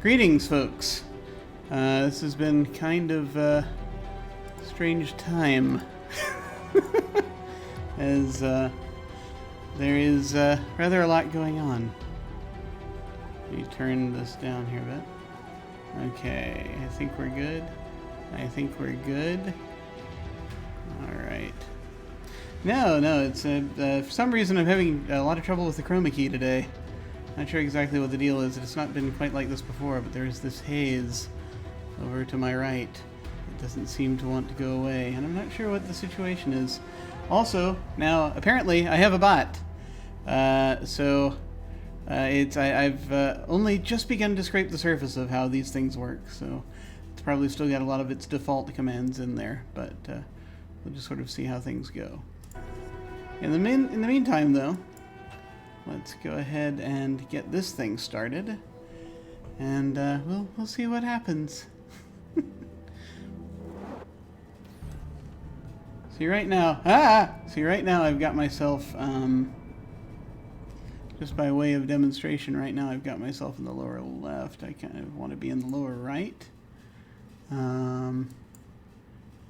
Greetings, folks. This has been kind of a strange time, as there is rather a lot going on. Let me turn this down here a bit. Okay, I think we're good. I think we're good. All right. No, it's for some reason I'm having a lot of trouble with the chroma key today. Not sure exactly what the deal is. It's not been quite like this before, but there's this haze over to my right. It doesn't seem to want to go away, and I'm not sure what the situation is. Also, now apparently I have a bot, I've only just begun to scrape the surface of how these things work, so it's probably still got a lot of its default commands in there, but we'll just sort of see how things go. In the meantime, though, let's go ahead and get this thing started, and we'll see what happens. See right now, I've got myself, just by way of demonstration, right now I've got myself in the lower left. I kind of want to be in the lower right, and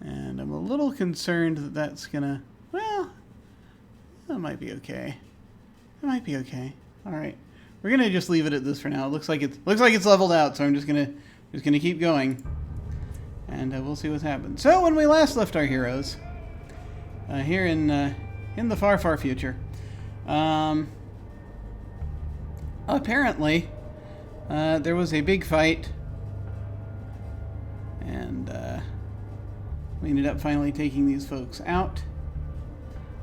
I'm a little concerned that that's gonna, well, that might be okay. It might be okay. All right, we're gonna just leave it at this for now. It looks like it's leveled out, so I'm just gonna keep going, and we'll see what's happened. So when we last left our heroes, here in the far, far future, apparently there was a big fight, and we ended up finally taking these folks out.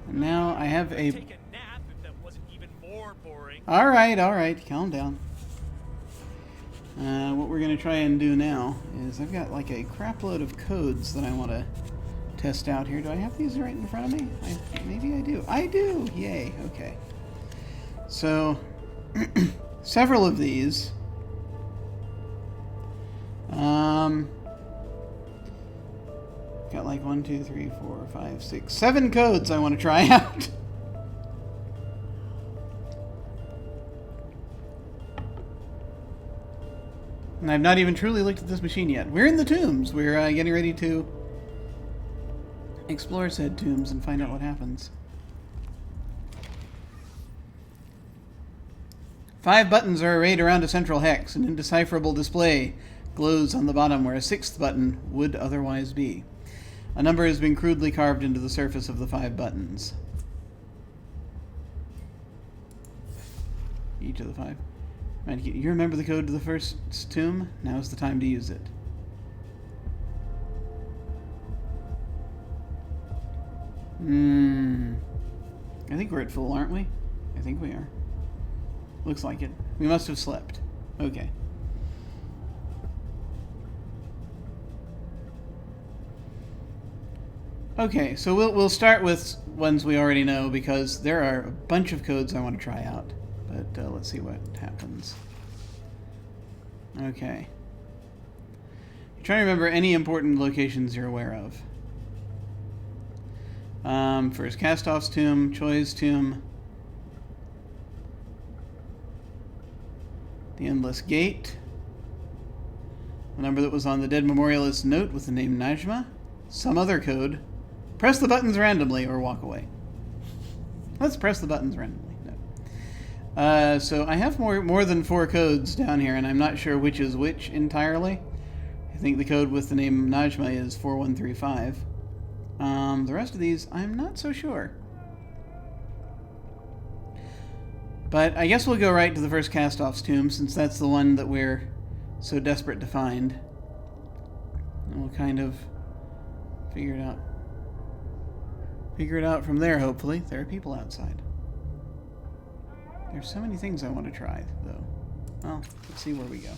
And now I have a. Take a nap if that wasn't even more boring. All right, calm down. What we're gonna try and do now is I've got like a crap load of codes that I want to test out here. Do I have these right in front of me? Maybe I do. I do. Yay. Okay. So several of these. Got like 1, 2, 3, 4, 5, 6, 7 codes I want to try out. And I've not even truly looked at this machine yet. We're in the tombs. We're getting ready to explore said tombs and find out what happens. 5 buttons are arrayed around a central hex. An indecipherable display glows on the bottom where a 6th button would otherwise be. A number has been crudely carved into the surface of the 5 buttons. Each of the 5. Right, you remember the code to the first tomb? Now's the time to use it. I think we're at full, aren't we? I think we are. Looks like it. We must have slept. Okay. Okay, so we'll start with ones we already know, because there are a bunch of codes I want to try out. But let's see what happens. Okay. You're trying to remember any important locations you're aware of. First, Castoff's tomb, Choi's tomb, the Endless Gate, the number that was on the dead memorialist's note with the name Najma, some other code. Press the buttons randomly or walk away. Let's press the buttons randomly. No. So I have more than 4 codes down here, and I'm not sure which is which entirely. I think the code with the name Najma is 4135. The rest of these, I'm not so sure. But I guess we'll go right to the first Castoff's tomb, since that's the one that we're so desperate to find. And we'll kind of figure it out. Figure it out from there, hopefully. There are people outside. There's so many things I want to try, though. Well, let's see where we go.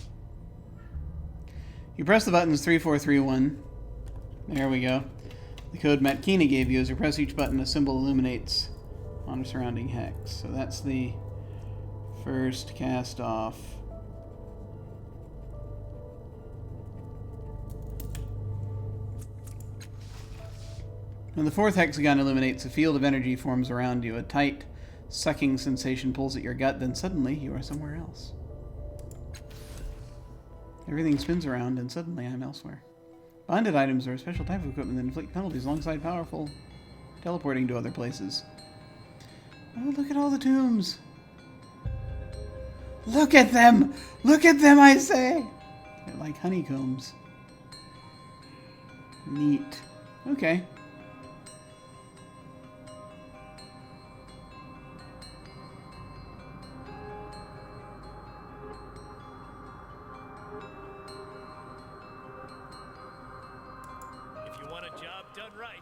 You press the buttons 3, 4, 3, 1. There we go. The code Matkina gave you. As you press each button, a symbol illuminates on a surrounding hex. So that's the first Castoff. When the 4th hexagon illuminates, a field of energy forms around you. A tight, sucking sensation pulls at your gut, then suddenly you are somewhere else. Everything spins around, and suddenly I'm elsewhere. Bonded items are a special type of equipment that inflict penalties alongside powerful teleporting to other places. Oh, look at all the tombs! Look at them! Look at them, I say! They're like honeycombs. Neat. Okay. If you want a job done right.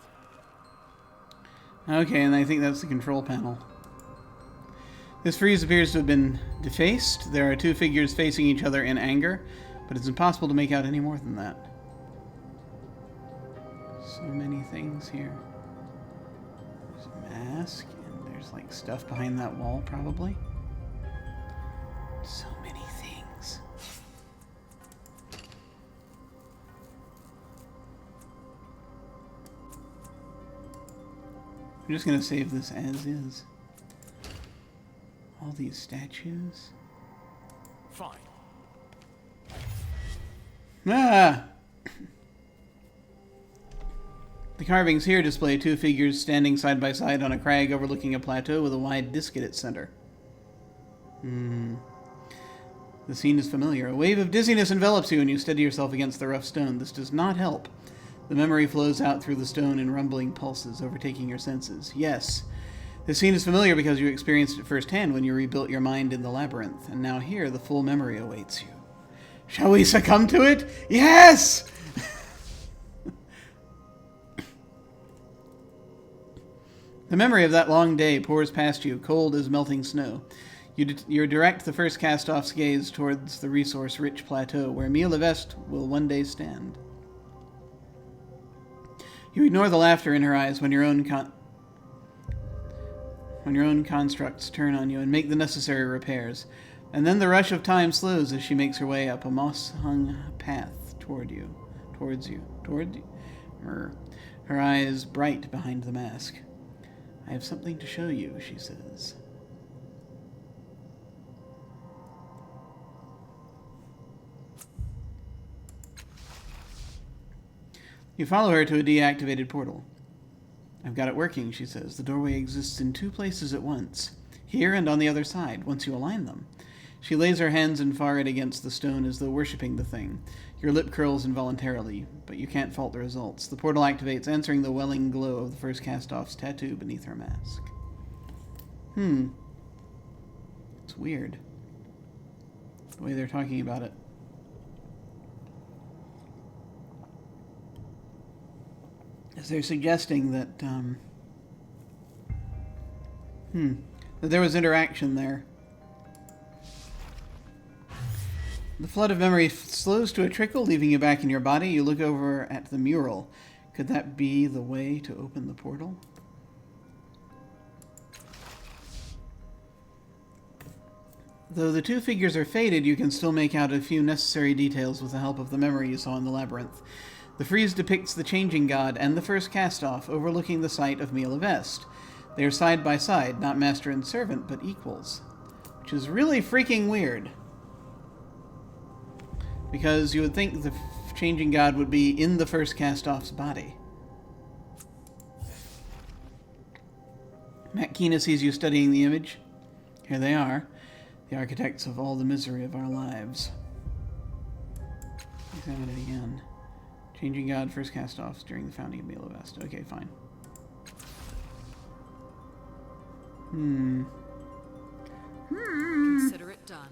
Okay, and I think that's the control panel. This frieze appears to have been defaced. There are two figures facing each other in anger, but it's impossible to make out any more than that. So many things here. There's a mask, and there's like stuff behind that wall, probably. So many things. I'm just gonna save this as is. All these statues. Fine. Ah! The carvings here display two figures standing side by side on a crag overlooking a plateau with a wide disc at its center. The scene is familiar. A wave of dizziness envelops you and you steady yourself against the rough stone. This does not help. The memory flows out through the stone in rumbling pulses, overtaking your senses. Yes, this scene is familiar because you experienced it firsthand when you rebuilt your mind in the labyrinth, and now here the full memory awaits you. Shall we succumb to it? Yes! The memory of that long day pours past you, cold as melting snow. You direct the first Castoff's gaze towards the resource-rich plateau where Miel Avest will one day stand. You ignore the laughter in her eyes when your own constructs turn on you and make the necessary repairs. And then the rush of time slows as she makes her way up a moss-hung path towards you. Her eyes bright behind the mask. I have something to show you, she says. You follow her to a deactivated portal. I've got it working, she says. The doorway exists in two places at once, here and on the other side, once you align them. She lays her hands and forehead against the stone as though worshipping the thing. Your lip curls involuntarily, but you can't fault the results. The portal activates, answering the welling glow of the first Castoff's tattoo beneath her mask. It's weird, the way they're talking about it. As they're suggesting that, that there was interaction there. The flood of memory slows to a trickle, leaving you back in your body. You look over at the mural. Could that be the way to open the portal? Though the two figures are faded, you can still make out a few necessary details with the help of the memory you saw in the labyrinth. The frieze depicts the changing god and the first Castoff overlooking the site of Miel Avest. They are side by side, not master and servant, but equals. Which is really freaking weird. Because you would think the changing god would be in the first Castoff's body. Makina sees you studying the image. Here they are, the architects of all the misery of our lives. Examine it again. Changing god, first Castoff during the founding of Miel Avest. Okay, fine. Consider it done.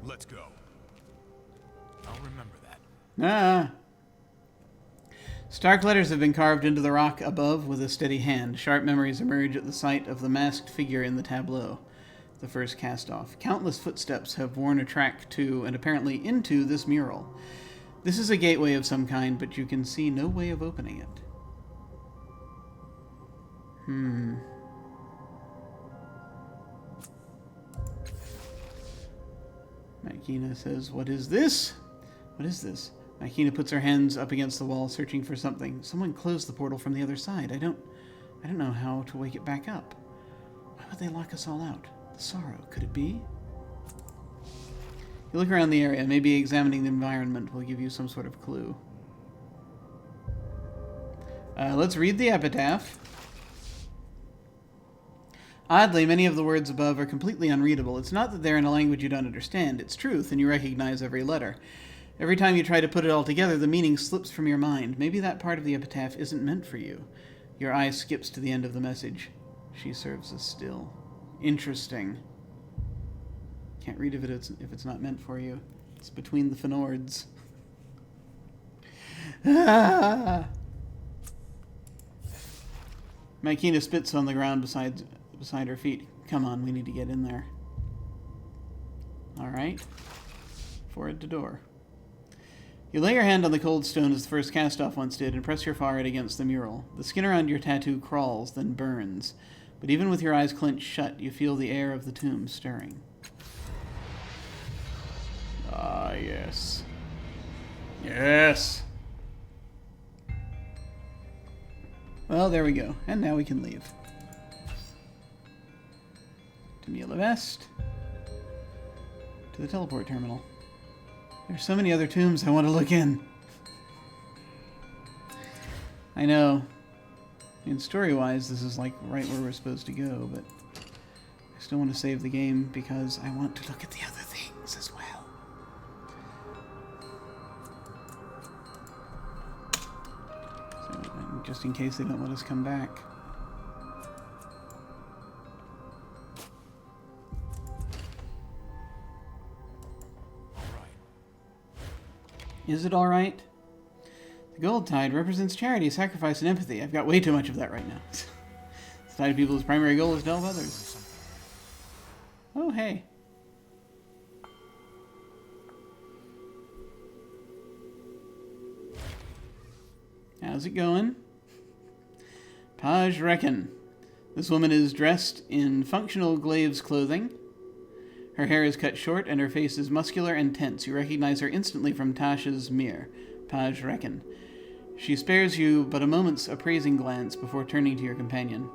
Let's go. I'll remember that. Stark letters have been carved into the rock above with a steady hand. Sharp memories emerge at the sight of the masked figure in the tableau. The first Castoff. Countless footsteps have worn a track to, and apparently into, this mural. This is a gateway of some kind, but you can see no way of opening it. Makina says, "What is this? What is this?" Makina puts her hands up against the wall, searching for something. Someone closed the portal from the other side. I I don't know how to wake it back up. Why would they lock us all out? The sorrow, could it be? You look around the area. Maybe examining the environment will give you some sort of clue. Let's read the epitaph. Oddly, many of the words above are completely unreadable. It's not that they're in a language you don't understand. It's truth, and you recognize every letter. Every time you try to put it all together, the meaning slips from your mind. Maybe that part of the epitaph isn't meant for you. Your eye skips to the end of the message. She serves us still. Interesting. Can't read if it's not meant for you. It's between the Fenords. Ah! Makina spits on the ground beside her feet. Come on, we need to get in there. Alright. Forward to door. You lay your hand on the cold stone as the first Castoff once did and press your forehead against the mural. The skin around your tattoo crawls, then burns. But even with your eyes clenched shut, you feel the air of the tomb stirring. Ah, yes. Yes! Well, there we go. And now we can leave. To Miel Avest. To the teleport terminal. There's so many other tombs I want to look in. I know. In story-wise, this is like right where we're supposed to go, but I still want to save the game because I want to look at the other things as well. So, just in case they don't let us come back. Is it alright? The gold tide represents charity, sacrifice, and empathy. I've got way too much of that right now. The tide people's primary goal is to help others. Oh, hey. How's it going? Page Reckon. This woman is dressed in functional glaive's clothing. Her hair is cut short, and her face is muscular and tense. You recognize her instantly from Tasha's mirror. Page Reckon. She spares you but a moment's appraising glance before turning to your companion.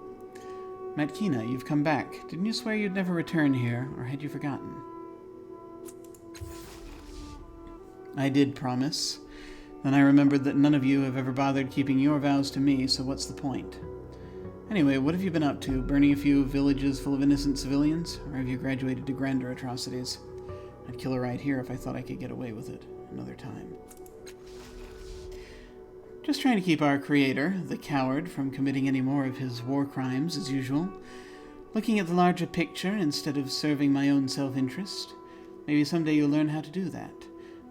Matkina, you've come back. Didn't you swear you'd never return here, or had you forgotten? I did promise. Then I remembered that none of you have ever bothered keeping your vows to me, so what's the point? Anyway, what have you been up to? Burning a few villages full of innocent civilians? Or have you graduated to grander atrocities? I'd kill her right here if I thought I could get away with it another time. Just trying to keep our creator, the coward, from committing any more of his war crimes as usual. Looking at the larger picture instead of serving my own self-interest. Maybe someday you'll learn how to do that.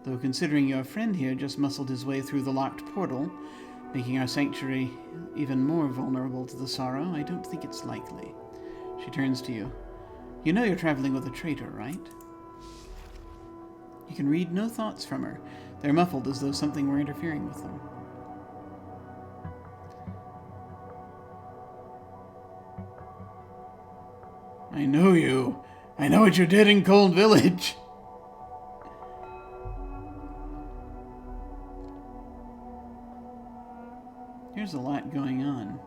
Though considering your friend here just muscled his way through the locked portal, making our sanctuary even more vulnerable to the sorrow, I don't think it's likely. She turns to you. You know you're traveling with a traitor, right? You can read no thoughts from her. They're muffled as though something were interfering with them. I know you. I know what you did in Cold Village. There's a lot going on.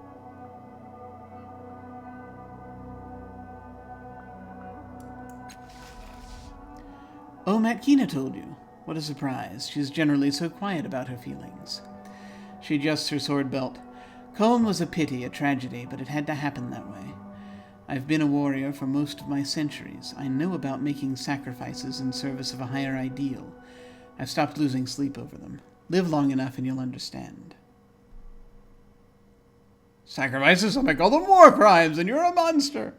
Oh, Matkina told you. What a surprise. She's generally so quiet about her feelings. She adjusts her sword belt. Colne was a pity, a tragedy, but it had to happen that way. I've been a warrior for most of my centuries. I know about making sacrifices in service of a higher ideal. I've stopped losing sleep over them. Live long enough and you'll understand. Sacrifices? Some might call them war crimes, and you're a monster.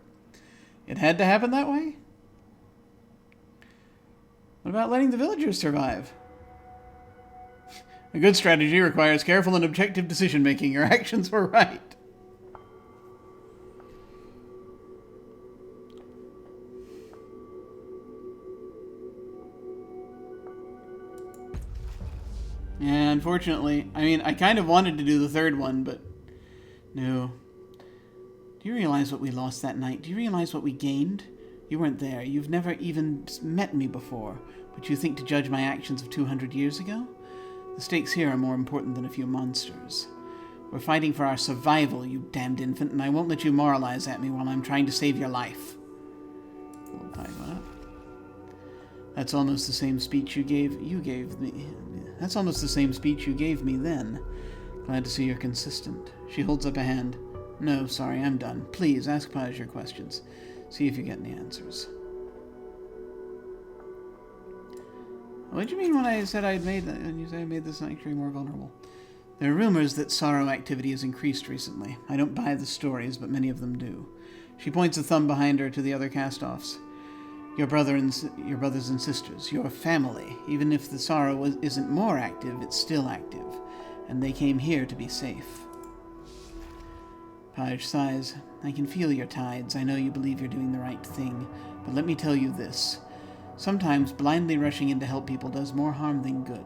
It had to happen that way? What about letting the villagers survive? A good strategy requires careful and objective decision-making. Your actions were right. And unfortunately, I mean, I kind of wanted to do the third one, but no. Do you realize what we lost that night? Do you realize what we gained? You weren't there. You've never even met me before, but you think to judge my actions of 200 years ago? The stakes here are more important than a few monsters. We're fighting for our survival, you damned infant, and I won't let you moralize at me while I'm trying to save your life. That's almost the same speech you gave me. That's almost the same speech you gave me then. Glad to see you're consistent. She holds up a hand. No, sorry, I'm done. Please, ask Paj your questions. See if you get any answers. What do you mean when I said when you said I made this sanctuary more vulnerable? There are rumors that sorrow activity has increased recently. I don't buy the stories, but many of them do. She points a thumb behind her to the other cast-offs. Your brothers and sisters, your family. Even if the sorrow isn't more active, it's still active. And they came here to be safe. Paj sighs. I can feel your tides. I know you believe you're doing the right thing. But let me tell you this. Sometimes blindly rushing in to help people does more harm than good.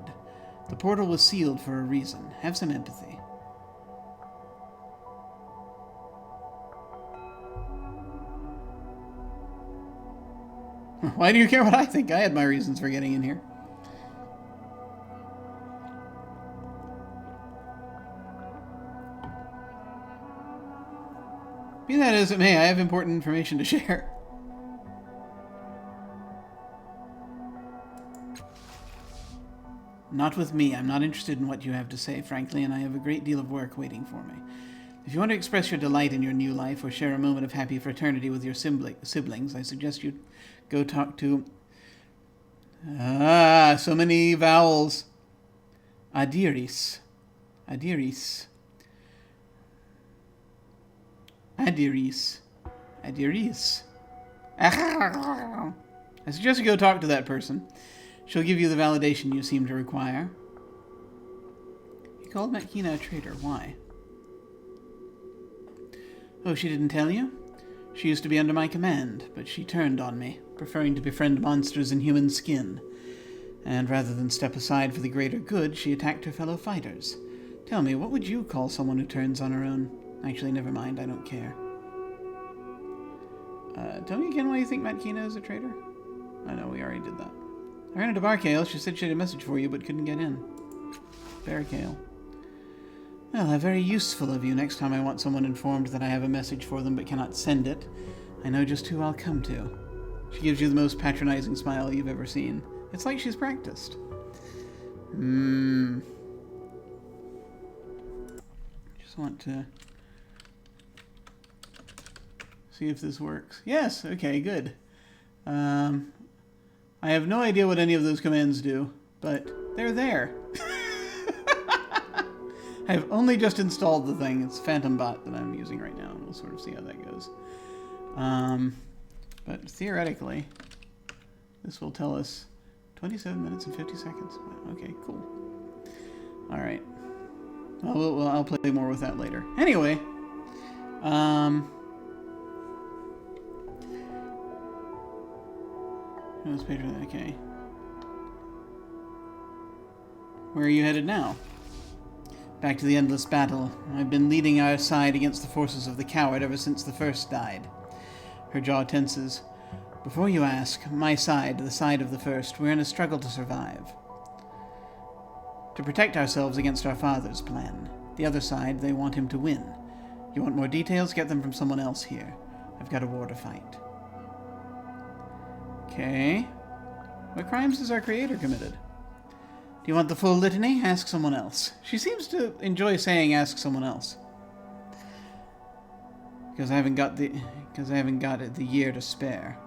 The portal was sealed for a reason. Have some empathy. Why do you care what I think? I had my reasons for getting in here. Be that as it may, I have important information to share. Not with me. I'm not interested in what you have to say, frankly, and I have a great deal of work waiting for me. If you want to express your delight in your new life or share a moment of happy fraternity with your siblings, I suggest you go talk to... so many vowels. Adiris. Adiris. Adiris. Adiris. I suggest you go talk to that person. She'll give you the validation you seem to require. You called Matkina a traitor. Why? Oh, she didn't tell you? She used to be under my command, but she turned on me, preferring to befriend monsters in human skin. And rather than step aside for the greater good, she attacked her fellow fighters. Tell me, what would you call someone who turns on her own? Actually, never mind, I don't care. Tell me again why you think Matkina is a traitor? I know, we already did that. I ran into Barkale. She said she had a message for you, but couldn't get in. Barkale. Well, how very useful of you. Next time I want someone informed that I have a message for them but cannot send it, I know just who I'll come to. She gives you the most patronizing smile you've ever seen. It's like she's practiced. Just want to see if this works. Yes, okay, good. I have no idea what any of those commands do, but they're there. I have only just installed the thing. It's Phantom Bot that I'm using right now, and we'll sort of see how that goes. But theoretically, this will tell us 27 minutes and 50 seconds. Okay, cool. All right. Well, I'll play more with that later. Anyway, okay. Where are you headed now? Back to the endless battle. I've been leading our side against the forces of the coward ever since the first died. Her jaw tenses. Before you ask, my side, the side of the first, we're in a struggle to survive. To protect ourselves against our father's plan. The other side, they want him to win. You want more details? Get them from someone else here. I've got a war to fight. Okay. What crimes has our creator committed? Do you want the full litany? Ask someone else. She seems to enjoy saying ask someone else. Because I haven't got the year to spare.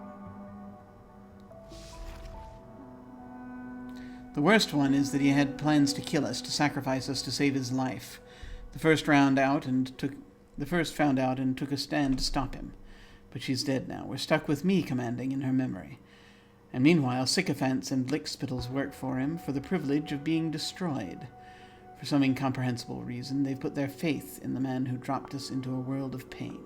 The worst one is that he had plans to kill us, to sacrifice us to save his life. The first found out and took a stand to stop him. But she's dead now. We're stuck with me commanding in her memory. And meanwhile, sycophants and lickspittles work for him for the privilege of being destroyed. For some incomprehensible reason, they've put their faith in the man who dropped us into a world of pain.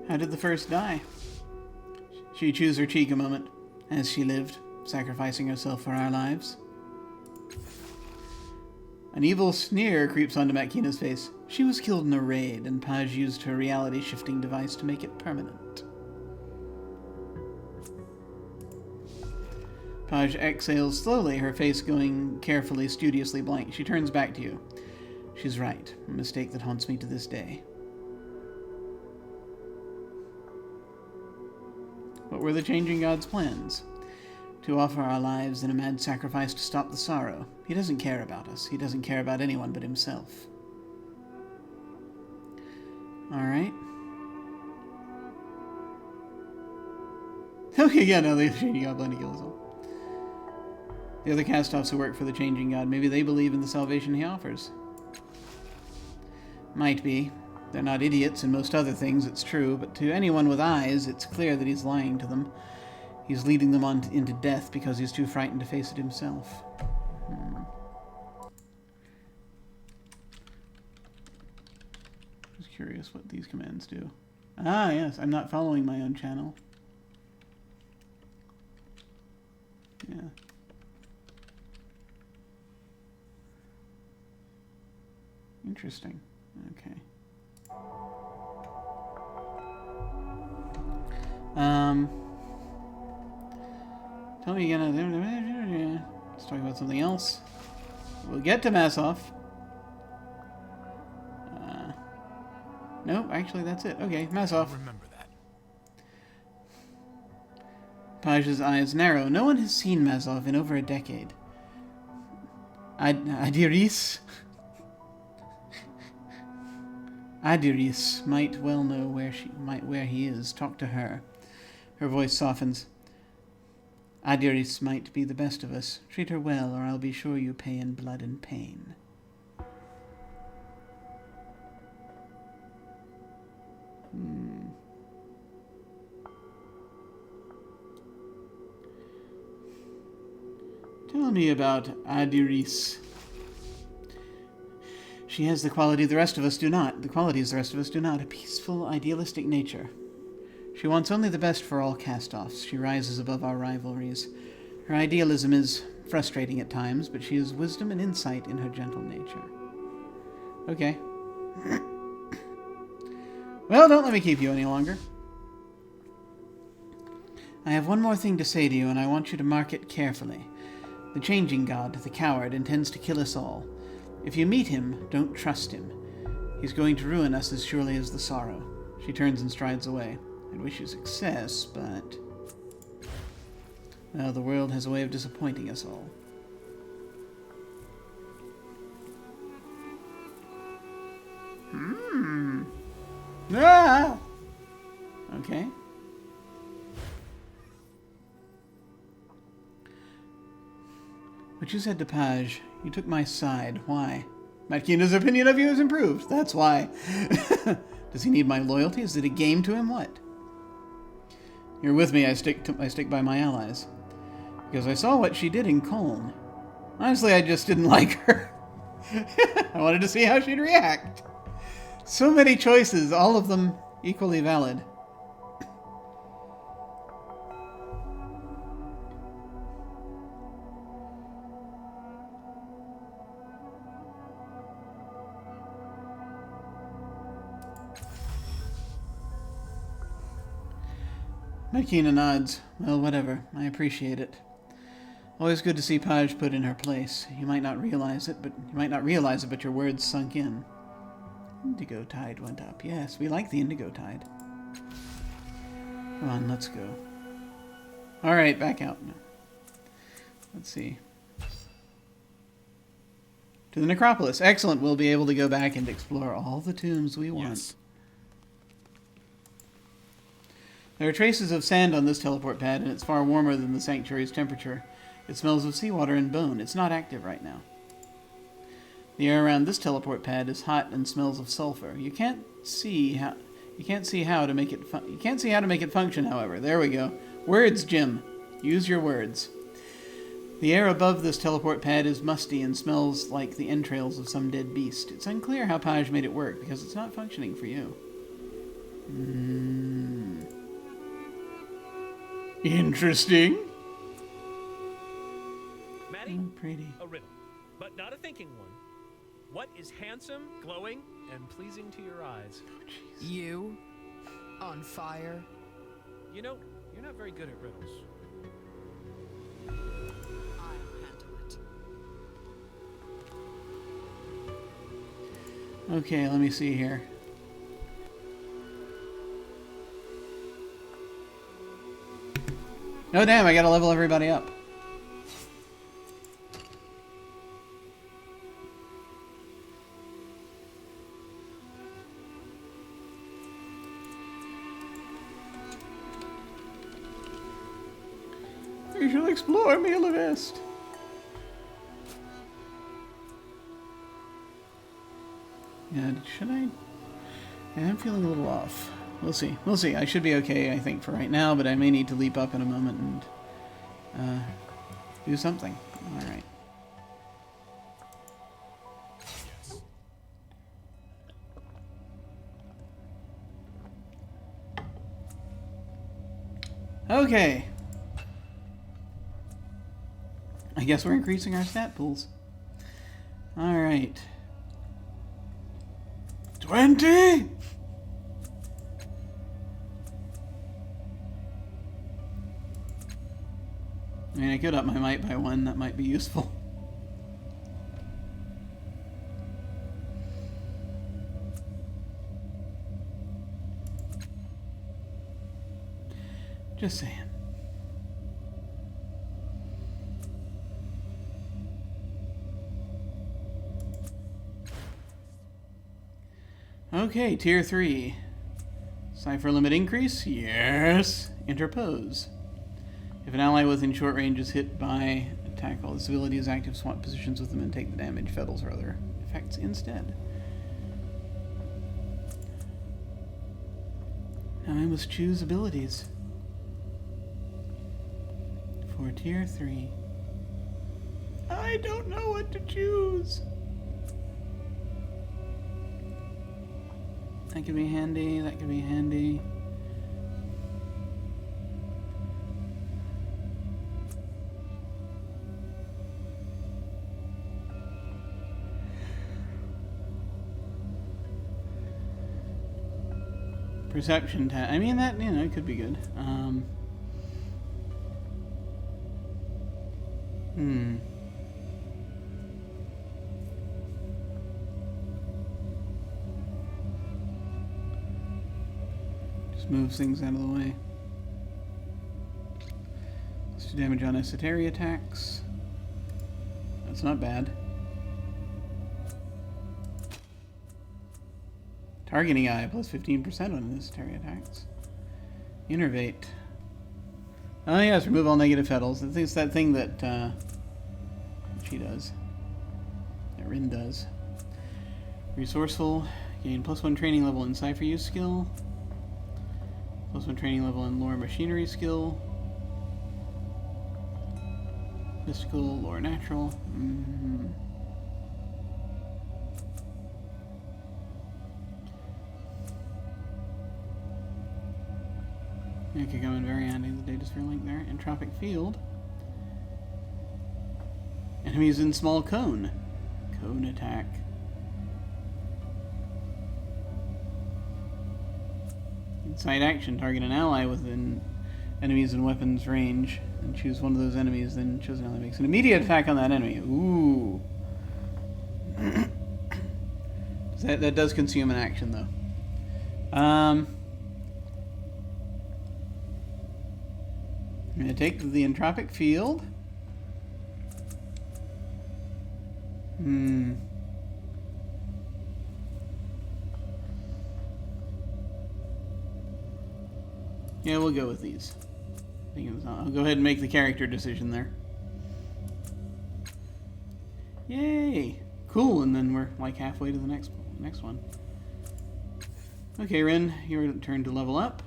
How did the first die? She chews her cheek a moment, as she lived, sacrificing herself for our lives. An evil sneer creeps onto Matkina's face. She was killed in a raid, and Paj used her reality-shifting device to make it permanent. Paj exhales slowly, her face going carefully, studiously blank. She turns back to you. She's right. A mistake that haunts me to this day. What were the Changing God's plans? To offer our lives in a mad sacrifice to stop the sorrow. He doesn't care about us. He doesn't care about anyone but himself. Alright. Okay, yeah, no, the Changing God plan to kill us all. The other cast-offs who work for the Changing God, maybe they believe in the salvation he offers. Might be. They're not idiots in most other things, it's true, but to anyone with eyes, it's clear that he's lying to them. He's leading them on into death because he's too frightened to face it himself. Just curious what these commands do. Ah, yes, I'm not following my own channel. Yeah. Interesting. Okay. Tell me again. Let's talk about something else. We'll get to Massoff. Nope, actually that's it. Okay, Massoff. Remember that. Paj's eyes narrow. No one has seen Massoff in over a decade. Adiris? Adiris might well know where he is. Talk to her. Her voice softens. Adiris might be the best of us. Treat her well, or I'll be sure you pay in blood and pain. Tell me about Adiris. She has the quality the rest of us do not. The qualities the rest of us do not. A peaceful, idealistic nature. She wants only the best for all cast-offs. She rises above our rivalries. Her idealism is frustrating at times, but she has wisdom and insight in her gentle nature. Okay. Well, don't let me keep you any longer. I have one more thing to say to you, and I want you to mark it carefully. The Changing God, the coward, intends to kill us all. If you meet him, don't trust him. He's going to ruin us as surely as the sorrow. She turns and strides away. I'd wish you success, but... well, the world has a way of disappointing us all. Ah! Okay. What you said to Paj, you took my side. Why? Matkina's opinion of you has improved. That's why. Does he need my loyalty? Is it a game to him? What? You're with me. I stick by my allies. Because I saw what she did in Colne. Honestly, I just didn't like her. I wanted to see how she'd react. So many choices, all of them equally valid. Matkina nods. Well, whatever. I appreciate it. Always good to see Paj put in her place. You might not realize it, but your words sunk in. Indigo tide went up. Yes, we like the indigo tide. Come on, let's go. Alright, back out now. Let's see. To the necropolis. Excellent. We'll be able to go back and explore all the tombs we want. Yes. There are traces of sand on this teleport pad, and it's far warmer than the sanctuary's temperature. It smells of seawater and bone. It's not active right now. The air around this teleport pad is hot and smells of sulfur. You can't see how to make it function, however. There we go. Words, Jim. Use your words. The air above this teleport pad is musty and smells like the entrails of some dead beast. It's unclear how Paj made it work, because it's not functioning for you. Interesting. Maddie, Pretty. a riddle, but not a thinking one. What is handsome, glowing, and pleasing to your eyes? You? On fire? You know, you're not very good at riddles. I'll handle it. Okay, let me see here. Oh damn, I gotta level everybody up. We shall explore Miel Avest. Yeah, should I? Yeah, I'm feeling a little off. We'll see. We'll see. I should be okay, I think, for right now, but I may need to leap up in a moment and do something. All right. Okay. I guess we're increasing our stat pools. All right. 20! I mean, I could up my might by 1. That might be useful. Just saying. Okay, tier 3. Cipher limit increase? Yes. Interpose. If an ally within short range is hit by attack, all this ability is active, swap positions with them and take the damage, fettles or other effects instead. Now I must choose abilities. For tier 3. I don't know what to choose. That could be handy, that could be handy. Perception test. I mean, that, you know, it could be good. Just moves things out of the way. Let's do damage on esoteric attacks. That's not bad. Targeting eye plus 15% on esoteric attacks. Innervate. Oh yes, remove all negative fettles. I think it's that thing that she does. That Rin does. Resourceful. Gain +1 training level in Cipher use skill. +1 training level in lore machinery skill. Mystical, lore natural. It could come in very handy, the data sphere link there. Entropic field. Enemies in small cone. Cone attack. Inside action, target an ally within enemies and weapons range and choose one of those enemies, then choose an ally makes an immediate attack on that enemy. Ooh. that does consume an action though. I'm going to take the entropic field. Yeah, we'll go with these. I'll go ahead and make the character decision there. Yay! Cool, and then we're like halfway to the next one. Okay, Rin, your turn to level up.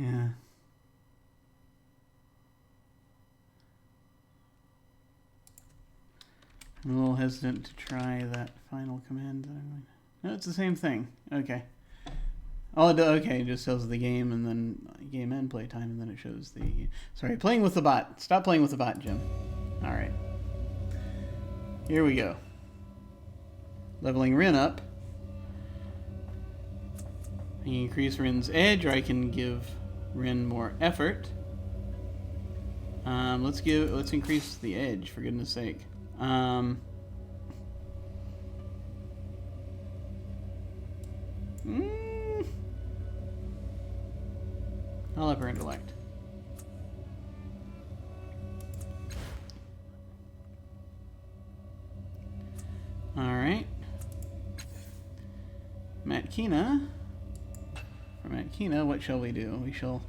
Yeah. I'm a little hesitant to try that final command. No, it's the same thing. Okay. All it does, okay, it just shows the game and then game and playtime, and then it shows the... Sorry, playing with the bot. Stop playing with the bot, Jim. Alright. Here we go. Leveling Rin up. I can increase Rin's edge, or I can give Rin more effort. Let's increase the edge, for goodness sake. I'll up her intellect. Alright. Matkina. For Matkina, what shall we do? We shall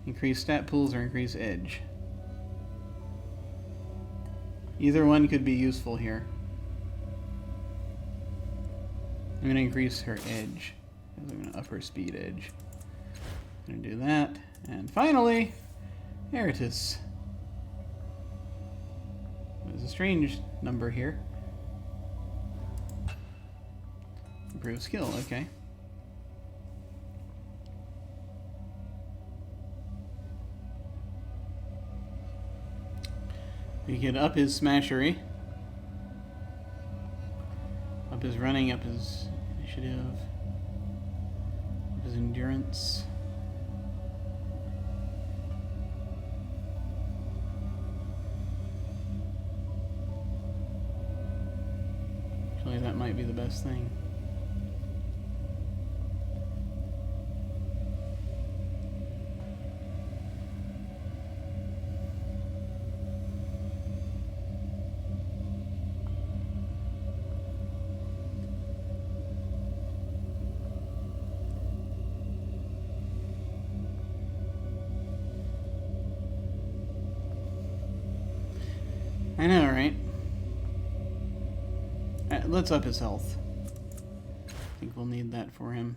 increase stat pools or increase edge. Either one could be useful here. I'm going to increase her edge. I'm going to up her speed edge. I'm going to do that. And finally, Eritus. There's a strange number here. Improve skill, okay. We could up his smashery. Up his running, up his initiative. Up his endurance. Actually, that might be the best thing. I know, right? Let's up his health. I think we'll need that for him.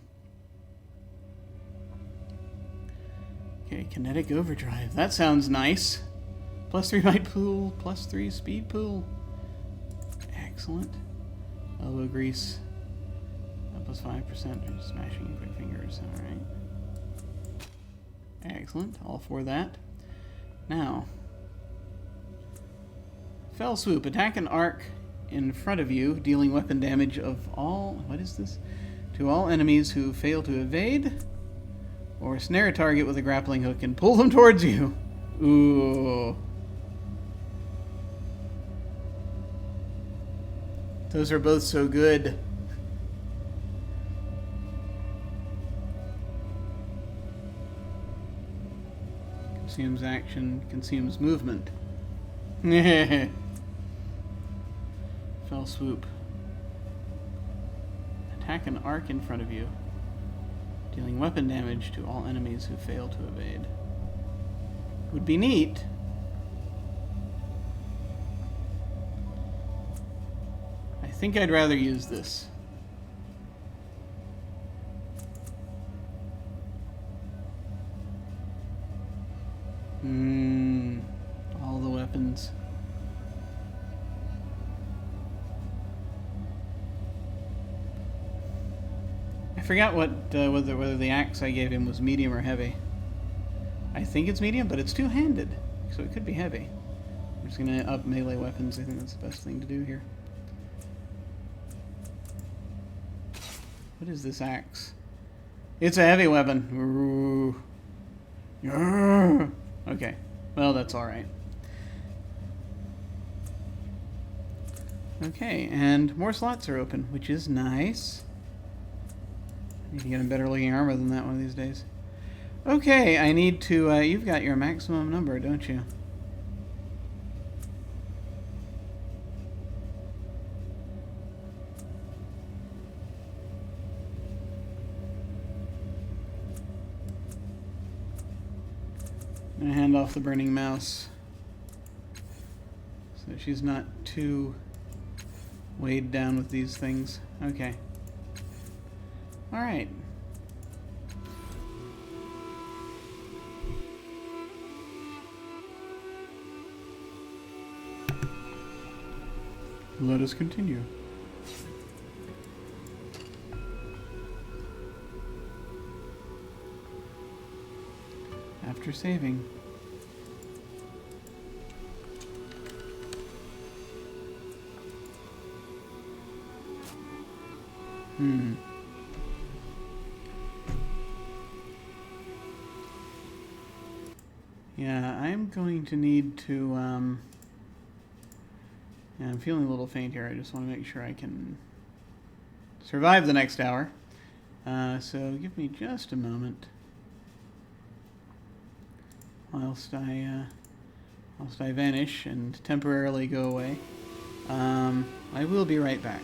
Okay, kinetic overdrive. That sounds nice. +3 might pool, +3 speed pool. Excellent. Elbow grease. +5% for smashing quick fingers. Alright. Excellent. All for that. Now. Fell Swoop. Attack an arc in front of you, dealing weapon damage of all... What is this? To all enemies who fail to evade. Or snare a target with a grappling hook and pull them towards you. Ooh. Those are both so good. Consumes action, consumes movement. Fell Swoop. Attack an arc in front of you, dealing weapon damage to all enemies who fail to evade. Would be neat. I think I'd rather use this. All the weapons. I forgot what whether the axe I gave him was medium or heavy. I think it's medium, but it's two-handed, so it could be heavy. I'm just gonna up melee weapons. I think that's the best thing to do here. What is this axe? It's a heavy weapon. Ooh. Okay, well that's all right. Okay, and more slots are open, which is nice. Need to get a better looking armor than that one of these days. Okay, I need to, you've got your maximum number, don't you? I'm gonna hand off the burning mouse so she's not too weighed down with these things. Okay. Alright. Let us continue. After saving. Yeah, I'm going to need to, yeah, I'm feeling a little faint here. I just want to make sure I can survive the next hour. So give me just a moment. Whilst I vanish and temporarily go away. I will be right back.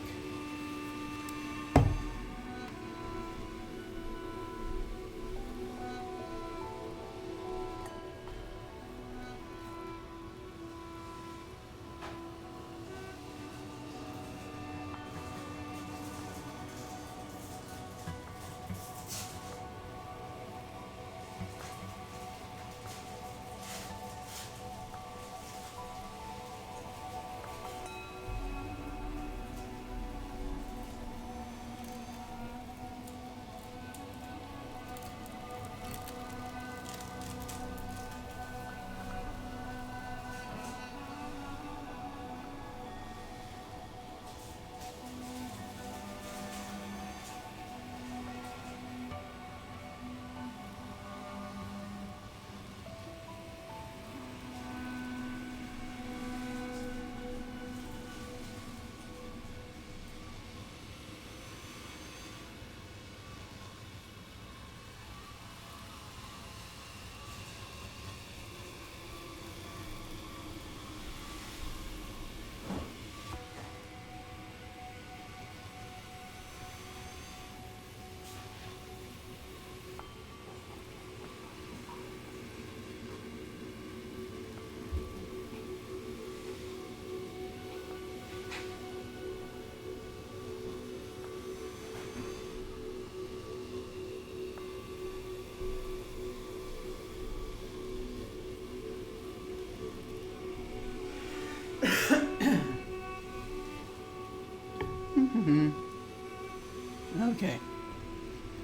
Okay.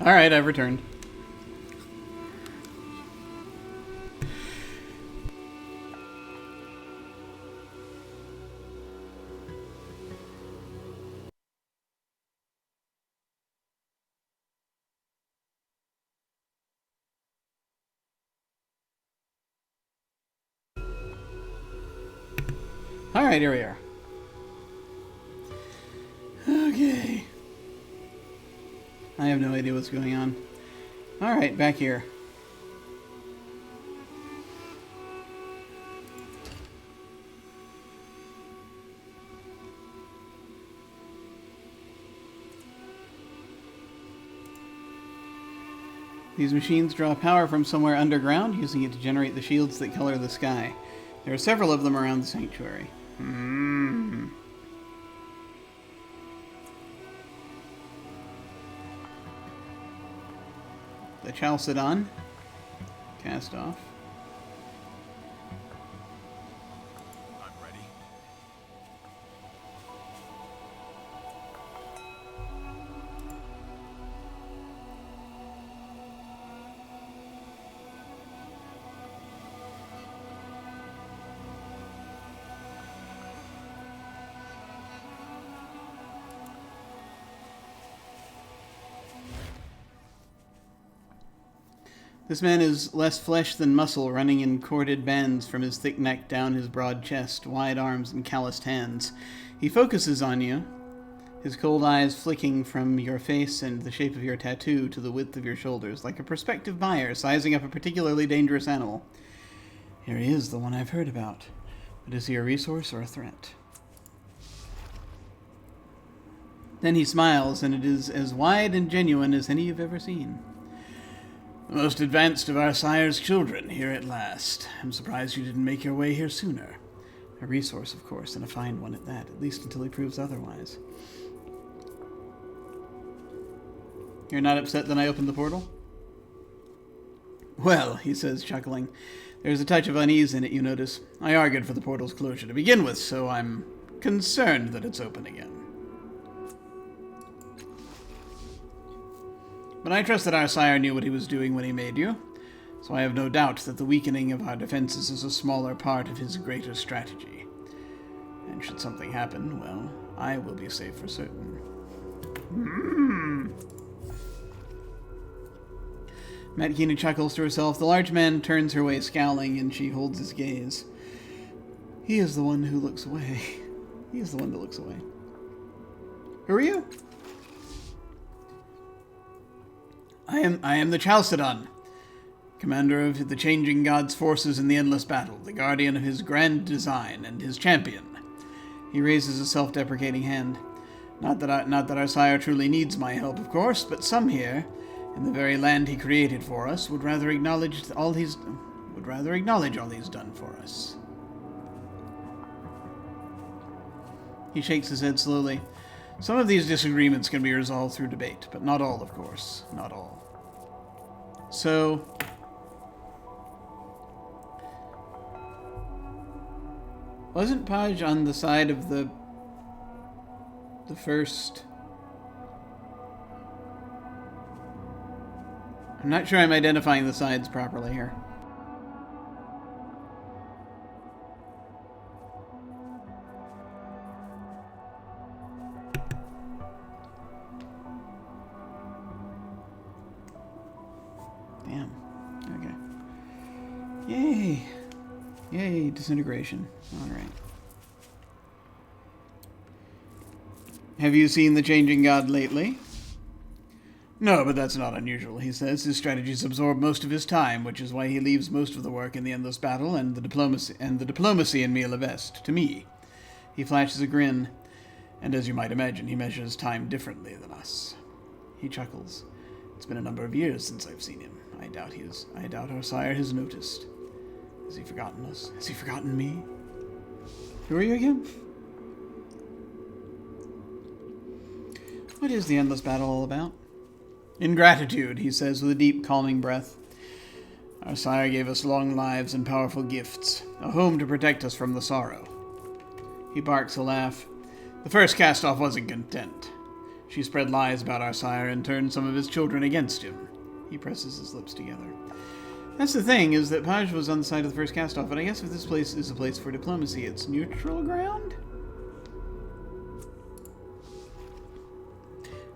Alright, I've returned. Alright, here we are. Okay. I have no idea what's going on. Alright, back here. These machines draw power from somewhere underground, using it to generate the shields that color the sky. There are several of them around the sanctuary. The Chalcedon. Castoff. I'm ready. This man is less flesh than muscle, running in corded bands from his thick neck down his broad chest, wide arms, and calloused hands. He focuses on you, his cold eyes flicking from your face and the shape of your tattoo to the width of your shoulders, like a prospective buyer sizing up a particularly dangerous animal. Here he is, the one I've heard about. But is he a resource or a threat? Then he smiles, and it is as wide and genuine as any you've ever seen. The most advanced of our sire's children, here at last. I'm surprised you didn't make your way here sooner. A resource, of course, and a fine one at that, at least until he proves otherwise. You're not upset that I opened the portal? Well, he says, chuckling, there's a touch of unease in it, you notice. I argued for the portal's closure to begin with, so I'm concerned that it's open again. But I trust that our sire knew what he was doing when he made you, so I have no doubt that the weakening of our defenses is a smaller part of his greater strategy. And should something happen, well, I will be safe for certain. Matkina chuckles to herself. The large man turns her way, scowling, and she holds his gaze. He is the one who looks away. He is the one that looks away. Who are you? I am the Chalcedon, commander of the changing god's forces in the endless battle, the guardian of his grand design, and his champion. He raises a self-deprecating hand. Not that our sire truly needs my help, of course, but some here, in the very land he created for us, would rather acknowledge all he's done for us. He shakes his head slowly. Some of these disagreements can be resolved through debate, but not all, of course. Not all. So, wasn't Paj on the side of the first? I'm not sure I'm identifying the sides properly here. Damn. Okay. Yay. Yay, disintegration. Alright. Have you seen the Changing God lately? No, but that's not unusual, he says. His strategies absorb most of his time, which is why he leaves most of the work in the endless battle and the diplomacy in Miel Avest to me. He flashes a grin, and as you might imagine, he measures time differently than us. He chuckles. It's been a number of years since I've seen him. I doubt our sire has noticed. Has he forgotten us? Has he forgotten me? Who are you again? What is the endless battle all about? Ingratitude, he says with a deep, calming breath. Our sire gave us long lives and powerful gifts, a home to protect us from the sorrow. He barks a laugh. The first Castoff wasn't content. She spread lies about our sire and turned some of his children against him. He presses his lips together. That's the thing, is that Paj was on the side of the first Castoff, but I guess if this place is a place for diplomacy, it's neutral ground?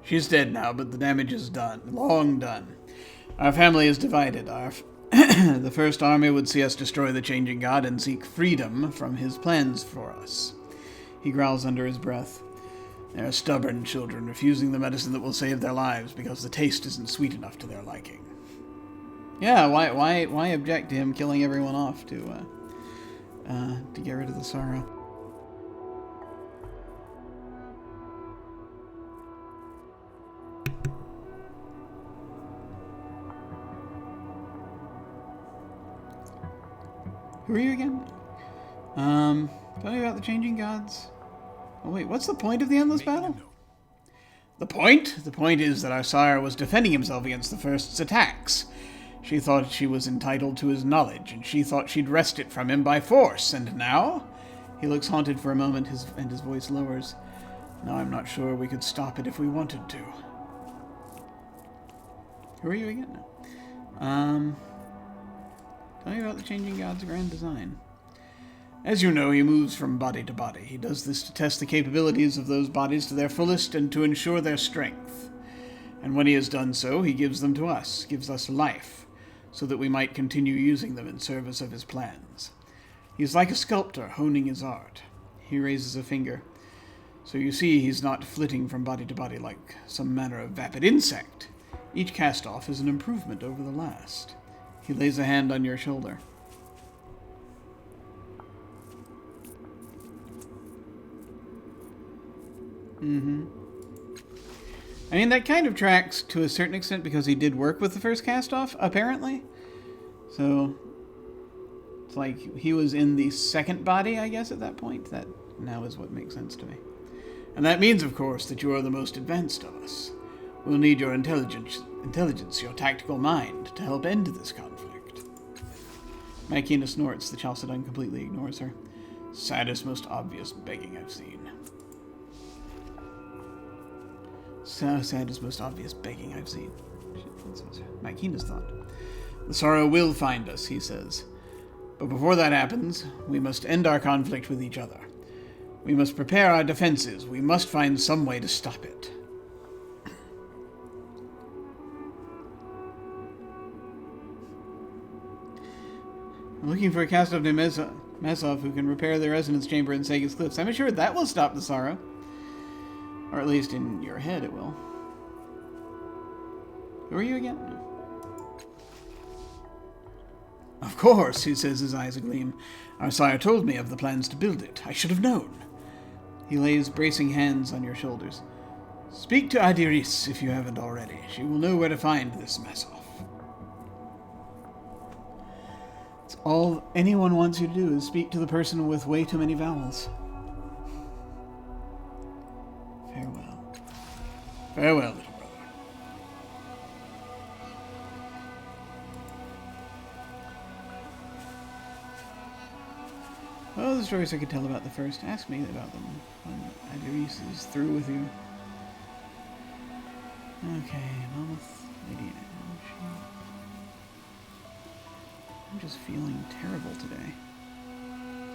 She's dead now, but the damage is done. Long done. Our family is divided. The First Army would see us destroy the Changing God and seek freedom from his plans for us. He growls under his breath. They are stubborn children, refusing the medicine that will save their lives because the taste isn't sweet enough to their liking. Yeah, why object to him killing everyone off to get rid of the sorrow? Who are you again? Tell me about the Changing Gods. Oh wait, what's the point of the endless battle? The point? The point is that our sire was defending himself against the First's attacks. She thought she was entitled to his knowledge, and she thought she'd wrest it from him by force, and now? He looks haunted for a moment, and his voice lowers. Now I'm not sure we could stop it if we wanted to. Who are you again? Tell me about the Changing God's grand design. As you know, he moves from body to body. He does this to test the capabilities of those bodies to their fullest and to ensure their strength. And when he has done so, he gives them to us, gives us life, so that we might continue using them in service of his plans. He is like a sculptor honing his art. He raises a finger. So you see, he's not flitting from body to body like some manner of vapid insect. Each cast-off is an improvement over the last. He lays a hand on your shoulder. I mean, that kind of tracks to a certain extent because he did work with the first Castoff, apparently. So, it's like he was in the second body, I guess, at that point. That now is what makes sense to me. And that means, of course, that you are the most advanced of us. We'll need your intelligence, your tactical mind, to help end this conflict. Makina snorts. The Chalcedon completely ignores her. Saddest, most obvious begging I've seen. So saddest, most obvious begging I've seen. That's what Makina's thought. The sorrow will find us, he says. But before that happens, we must end our conflict with each other. We must prepare our defenses. We must find some way to stop it. I'm looking for a Castoff named Mesov who can repair the resonance chamber in Sega's Cliffs. I'm assured that will stop the sorrow. Or at least in your head it will. Who are you again? Of course, he says, his eyes agleam. Our sire told me of the plans to build it. I should have known. He lays bracing hands on your shoulders. Speak to Adiris if you haven't already. She will know where to find this Mesov. It's all anyone wants you to do is speak to the person with way too many vowels. Farewell. Farewell, little brother. Oh, the stories I could tell about the first. Ask me about them when Adiris is through with you. Okay, Mammoth Lady. I'm just feeling terrible today.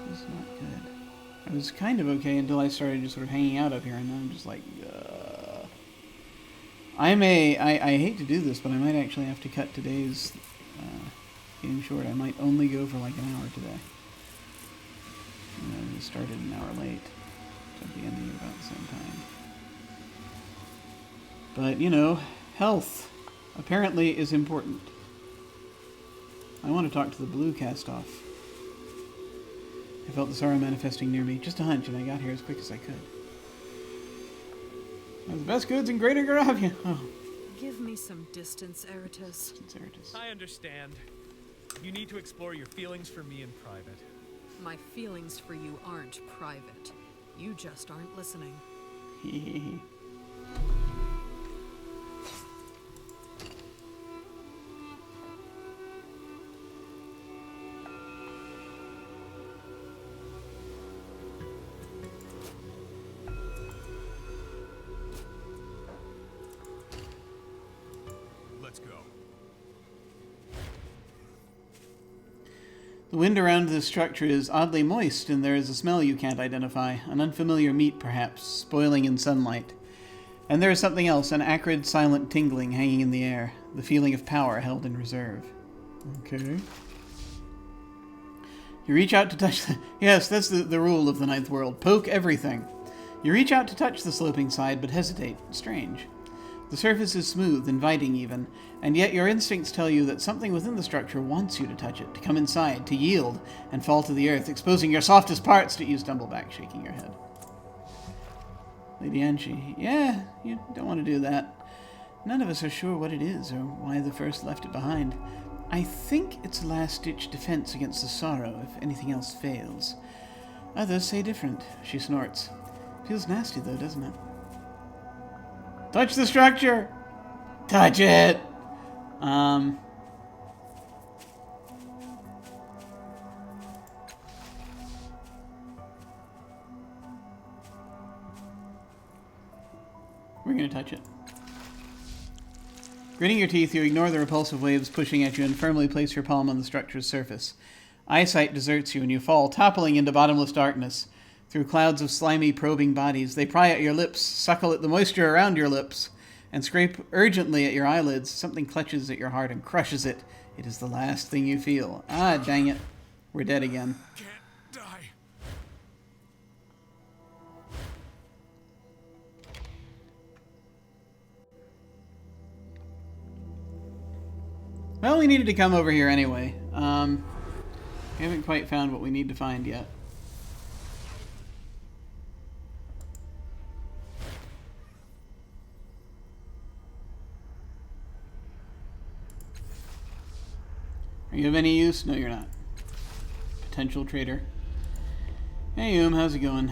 This is not good. I was kind of okay until I started just sort of hanging out up here, and now I'm just like, I hate to do this, but I might actually have to cut today's game short. I might only go for like an hour today. We started an hour late, so I'll be ending at about the same time. But, you know, health apparently is important. I want to talk to the blue Castoff. I felt the sorrow manifesting near me. Just a hunch, and I got here as quick as I could. One of the best goods in Greater Garavia. Oh. Give me some distance, Eratus. I understand. You need to explore your feelings for me in private. My feelings for you aren't private. You just aren't listening. Hehehe. Let's go. The wind around this structure is oddly moist, and there is a smell you can't identify. An unfamiliar meat, perhaps, spoiling in sunlight. And there is something else, an acrid, silent tingling hanging in the air. The feeling of power held in reserve. Okay. You reach out to touch the... Yes, that's the rule of the Ninth World. Poke everything. You reach out to touch the sloping side, but hesitate. Strange. The surface is smooth, inviting even, and yet your instincts tell you that something within the structure wants you to touch it, to come inside, to yield, and fall to the earth, exposing your softest parts to you stumble back, shaking your head. Lady Anchi, yeah, you don't want to do that. None of us are sure what it is, or why the first left it behind. I think it's a last-ditch defense against the sorrow, if anything else fails. Others say different, she snorts. Feels nasty, though, doesn't it? Touch the structure! Touch it! We're gonna touch it. Gritting your teeth, you ignore the repulsive waves pushing at you and firmly place your palm on the structure's surface. Eyesight deserts you and you fall, toppling into bottomless darkness. Through clouds of slimy, probing bodies, they pry at your lips, suckle at the moisture around your lips, and scrape urgently at your eyelids. Something clutches at your heart and crushes it. It is the last thing you feel. Ah, dang it. We're dead again. Can't die. Well, we needed to come over here anyway. We haven't quite found what we need to find yet. Are you of any use? No, you're not. Potential traitor. Hey, how's it going?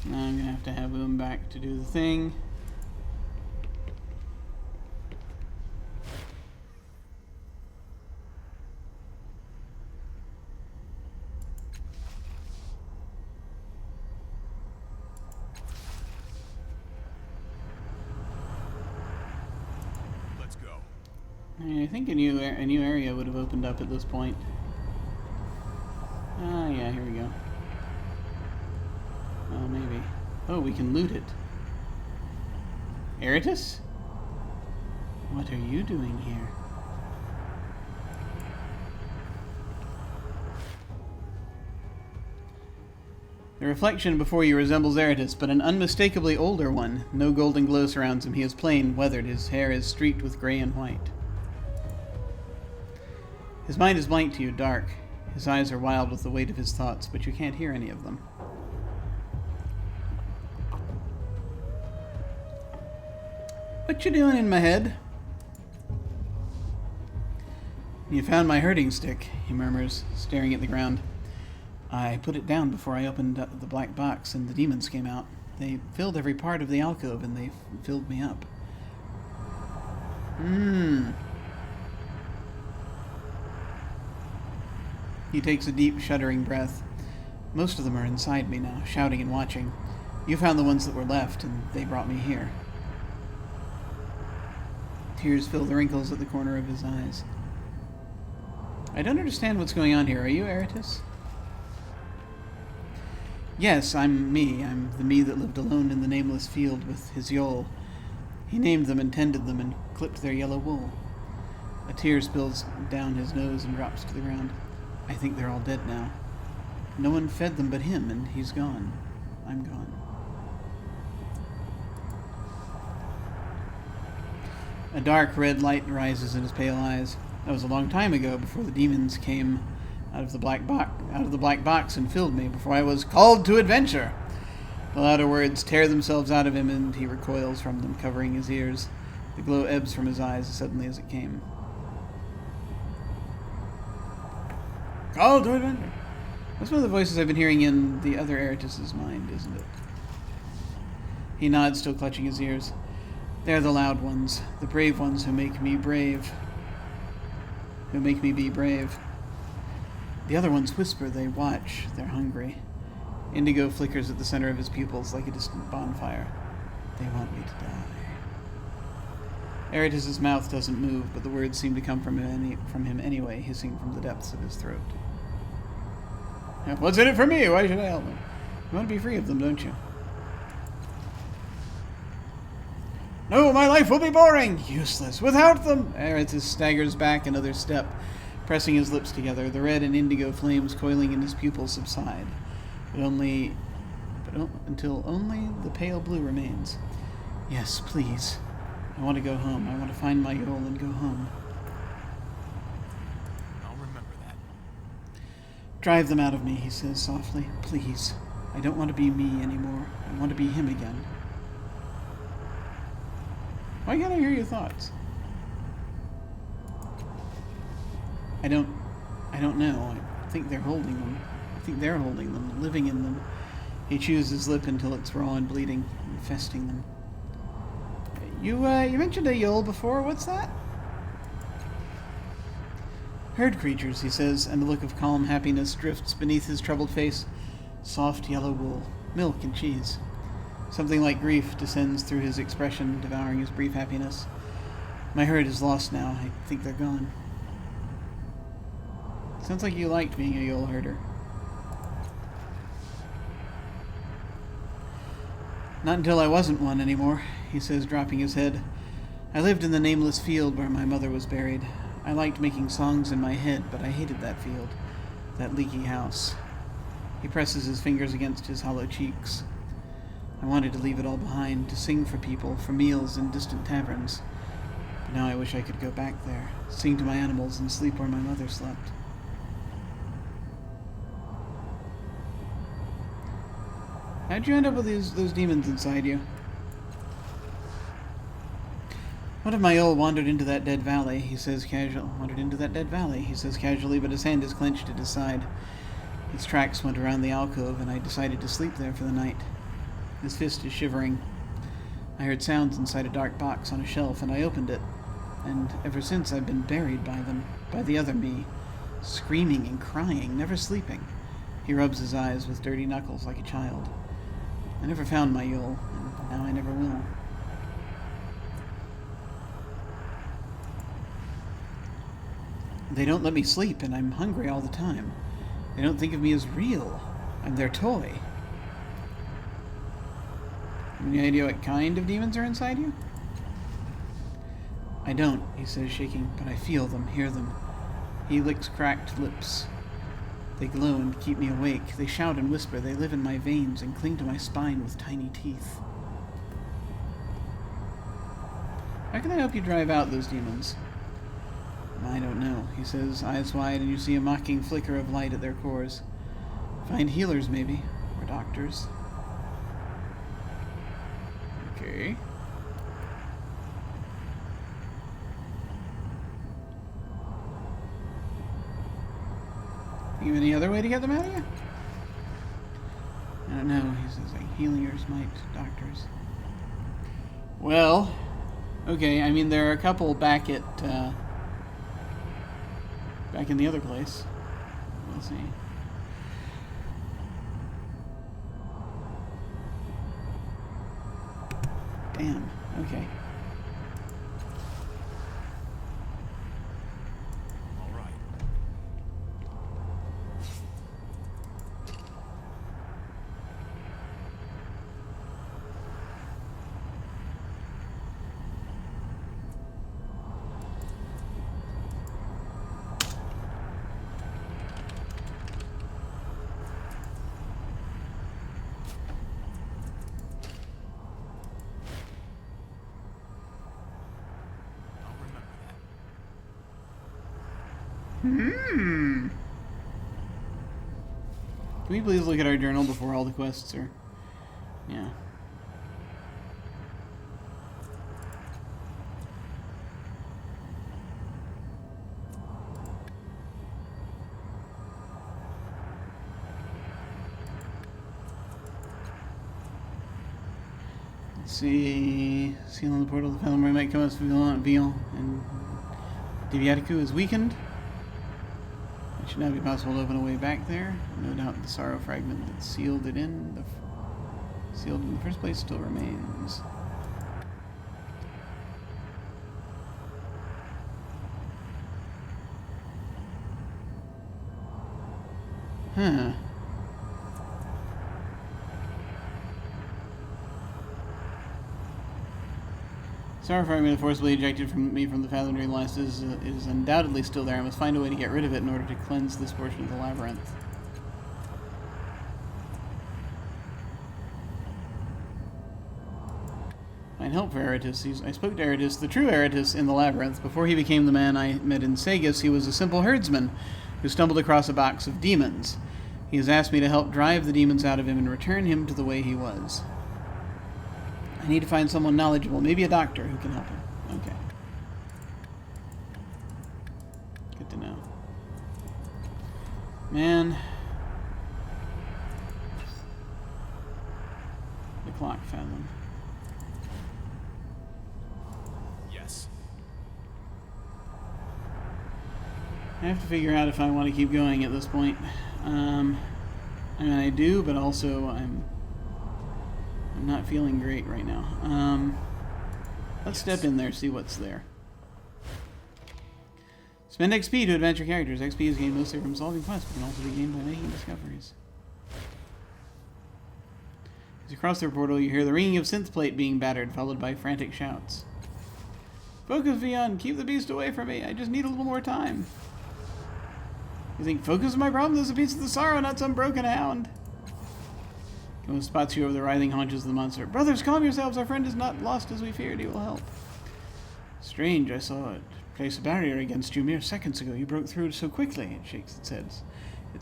Now I'm gonna have to have back to do the thing. Let's go. I think a new area would have opened up at this point. Ah, yeah, here we go. Oh, maybe. Oh, we can loot it. Eratus? What are you doing here? The reflection before you resembles Eratus, but an unmistakably older one. No golden glow surrounds him. He is plain, weathered. His hair is streaked with gray and white. His mind is blank to you, dark. His eyes are wild with the weight of his thoughts, but you can't hear any of them. What you doing in my head? You found my herding stick, he murmurs, staring at the ground. I put it down before I opened up the black box and the demons came out. They filled every part of the alcove and they filled me up. He takes a deep, shuddering breath. Most of them are inside me now, shouting and watching. You found the ones that were left and they brought me here. Tears fill the wrinkles at the corner of his eyes. I don't understand what's going on here. Are you Eratus? Yes, I'm me. I'm the me that lived alone in the nameless field with his Yol. He named them and tended them and clipped their yellow wool. A tear spills down his nose and drops to the ground. I think they're all dead now. No one fed them but him, and he's gone. I'm gone. A dark red light rises in his pale eyes. That was a long time ago, before the demons came out of the black box and filled me, before I was called to adventure. The louder words tear themselves out of him, and he recoils from them, covering his ears. The glow ebbs from his eyes as suddenly as it came. Called to adventure. That's one of the voices I've been hearing in the other Eratus's mind, isn't it? He nods, still clutching his ears. They're the loud ones, the brave ones who make me brave. Who make me be brave. The other ones whisper, they watch, they're hungry. Indigo flickers at the center of his pupils like a distant bonfire. They want me to die. Eratus's mouth doesn't move, but the words seem to come from him anyway, hissing from the depths of his throat. What's in it for me? Why should I help him? You want to be free of them, don't you? No, my life will be boring! Useless without them! Eratus staggers back another step, pressing his lips together. The red and indigo flames coiling in his pupils subside, until only the pale blue remains. Yes, please. I want to go home. I want to find my Yol and go home. I'll remember that. Drive them out of me, he says softly. Please. I don't want to be me anymore. I want to be him again. Why can't I hear your thoughts? I don't know. I think they're holding them. I think they're holding them, living in them. He chews his lip until it's raw and bleeding, infesting them. You mentioned a Yol before. What's that? Herd creatures, he says, and a look of calm happiness drifts beneath his troubled face. Soft yellow wool, milk and cheese. Something like grief descends through his expression, devouring his brief happiness. My herd is lost now. I think they're gone. Sounds like you liked being a Yol herder. Not until I wasn't one anymore, he says, dropping his head. I lived in the nameless field where my mother was buried. I liked making songs in my head, but I hated that field, that leaky house. He presses his fingers against his hollow cheeks. I wanted to leave it all behind, to sing for people, for meals in distant taverns. But now I wish I could go back there, sing to my animals and sleep where my mother slept. How'd you end up with those demons inside you? One of my Yol wandered into that dead valley, he says casually, but his hand is clenched at his side. Its tracks went around the alcove, and I decided to sleep there for the night. His fist is shivering. I heard sounds inside a dark box on a shelf, and I opened it. And ever since I've been buried by them, by the other me, screaming and crying, never sleeping. He rubs his eyes with dirty knuckles like a child. I never found my Yol, and now I never will. They don't let me sleep, and I'm hungry all the time. They don't think of me as real. I'm their toy. Any idea what kind of demons are inside you? I don't, he says, shaking, but I feel them, hear them. He licks cracked lips. They glow and keep me awake. They shout and whisper. They live in my veins and cling to my spine with tiny teeth. How can I help you drive out those demons? I don't know, he says, eyes wide, and you see a mocking flicker of light at their cores. Find healers, maybe, or doctors. Okay. Think of any other way to get them out of you? I don't know, he says, like healers, might, doctors. Well, okay, I mean, there are a couple back at, back in the other place. Let's see. Damn, okay. All right. Can we please look at our journal before all the quests are... Yeah. Let's see... Seal on the portal of the Pelomori might come as Vion and Diviatiku is weakened. It should now be possible to open a way back there. No doubt the sorrow fragment that sealed it in, sealed in the first place, still remains. Huh. Sorrow fragment forcibly ejected from me from the Fathom Dream Last is undoubtedly still there. I must find a way to get rid of it in order to cleanse this portion of the labyrinth. Find help for Eratus. I spoke to Eratus, the true Eratus, in the labyrinth. Before he became the man I met in Sagus, he was a simple herdsman who stumbled across a box of demons. He has asked me to help drive the demons out of him and return him to the way he was. I need to find someone knowledgeable, maybe a doctor who can help him. Okay. Good to know. Man. The clock fathom. Yes. I have to figure out if I want to keep going at this point. I mean, I do, but also I'm not feeling great right now. Let's step in there, see what's there. Spend XP to advance your characters. XP is gained mostly from solving quests, but can also be gained by making discoveries. As you cross the portal, you hear the ringing of synth plate being battered, followed by frantic shouts. Focus, Vion! Keep the beast away from me! I just need a little more time! You think focus is my problem? There's a piece of the sorrow, not some broken hound! Kimo spots you over the writhing haunches of the monster. Brothers, calm yourselves! Our friend is not lost as we feared. He will help. Strange, I saw it place a barrier against you mere seconds ago. You broke through so quickly. It shakes its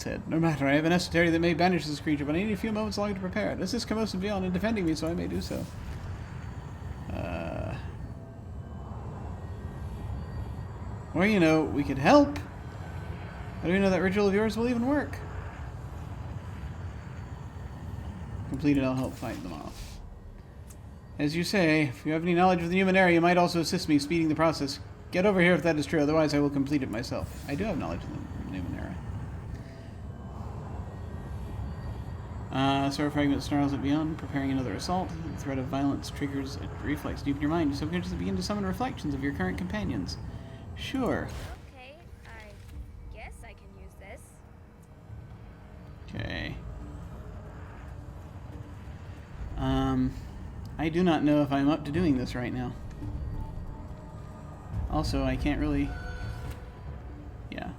head. No matter, I have an esotery that may banish this creature, but I need a few moments longer to prepare it. Assist Kamos and Vion in defending me, so I may do so. Or, you know, we could help. How do we know that ritual of yours will even work? Completed, I'll help fight them off. As you say, if you have any knowledge of the Numenera, you might also assist me speeding the process. Get over here if that is true, otherwise I will complete it myself. I do have knowledge of the Numenera. Sorrow fragment snarls at Beyond, preparing another assault. The threat of violence triggers a reflex deep in your mind. You subconsciously begin to summon reflections of your current companions. Sure. Okay, I I do not know if I'm up to doing this right now. Also, I can't really... Yeah.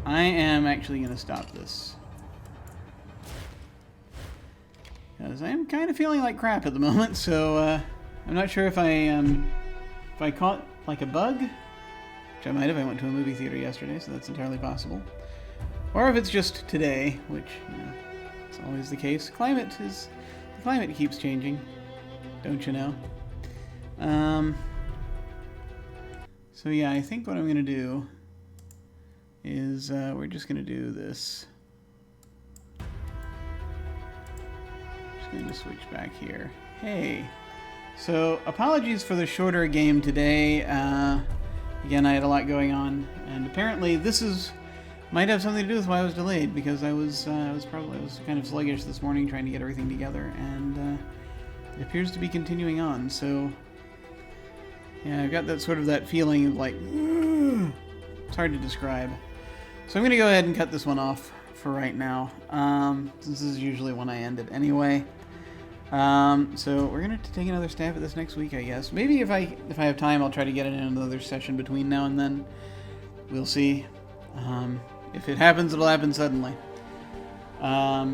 I am actually going to stop this. Because I am kind of feeling like crap at the moment, so I'm not sure if I caught like a bug, which I might have. I went to a movie theater yesterday, so that's entirely possible. Or if it's just today, which, you know, it's always the case. The climate keeps changing, don't you know? So yeah, I think what I'm going to do is we're just going to do this. Just going to switch back here. Hey. So, apologies for the shorter game today. Again, I had a lot going on, and apparently this might have something to do with why I was delayed, because I was kind of sluggish this morning trying to get everything together, and it appears to be continuing on. So, yeah, I've got that feeling of like, it's hard to describe. So I'm going to go ahead and cut this one off for right now, since this is usually when I end it anyway. So we're going to take another stab at this next week, I guess. Maybe if I have time, I'll try to get it in another session between now and then. We'll see. If it happens, it'll happen suddenly. But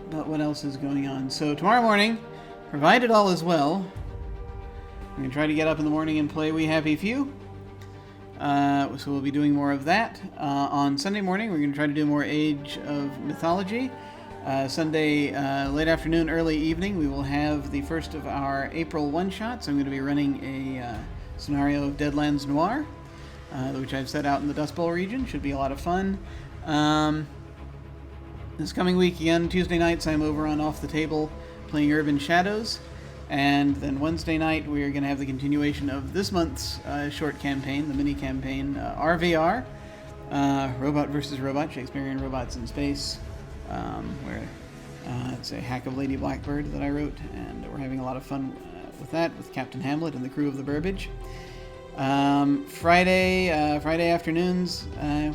what else is going on? So tomorrow morning, provided all is well, I'm going to try to get up in the morning and play We Happy Few. So we'll be doing more of that. On Sunday morning, we're going to try to do more Age of Mythology. Sunday, late afternoon, early evening, we will have the first of our April one-shots. I'm going to be running a scenario of Deadlands Noir, which I've set out in the Dust Bowl region. Should be a lot of fun. This coming week, again, Tuesday nights, I'm over on Off the Table playing Urban Shadows. And then Wednesday night, we are going to have the continuation of this month's short campaign, the mini-campaign, RVR, Robot vs. Robot, Shakespearean Robots in Space, where it's a hack of Lady Blackbird that I wrote, and we're having a lot of fun with that, with Captain Hamlet and the crew of the Burbage. Friday afternoons,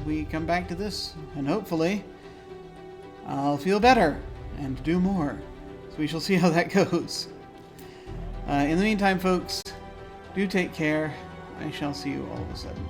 we come back to this, and hopefully I'll feel better and do more. So we shall see how that goes. In the meantime, folks, do take care. I shall see you all of a sudden.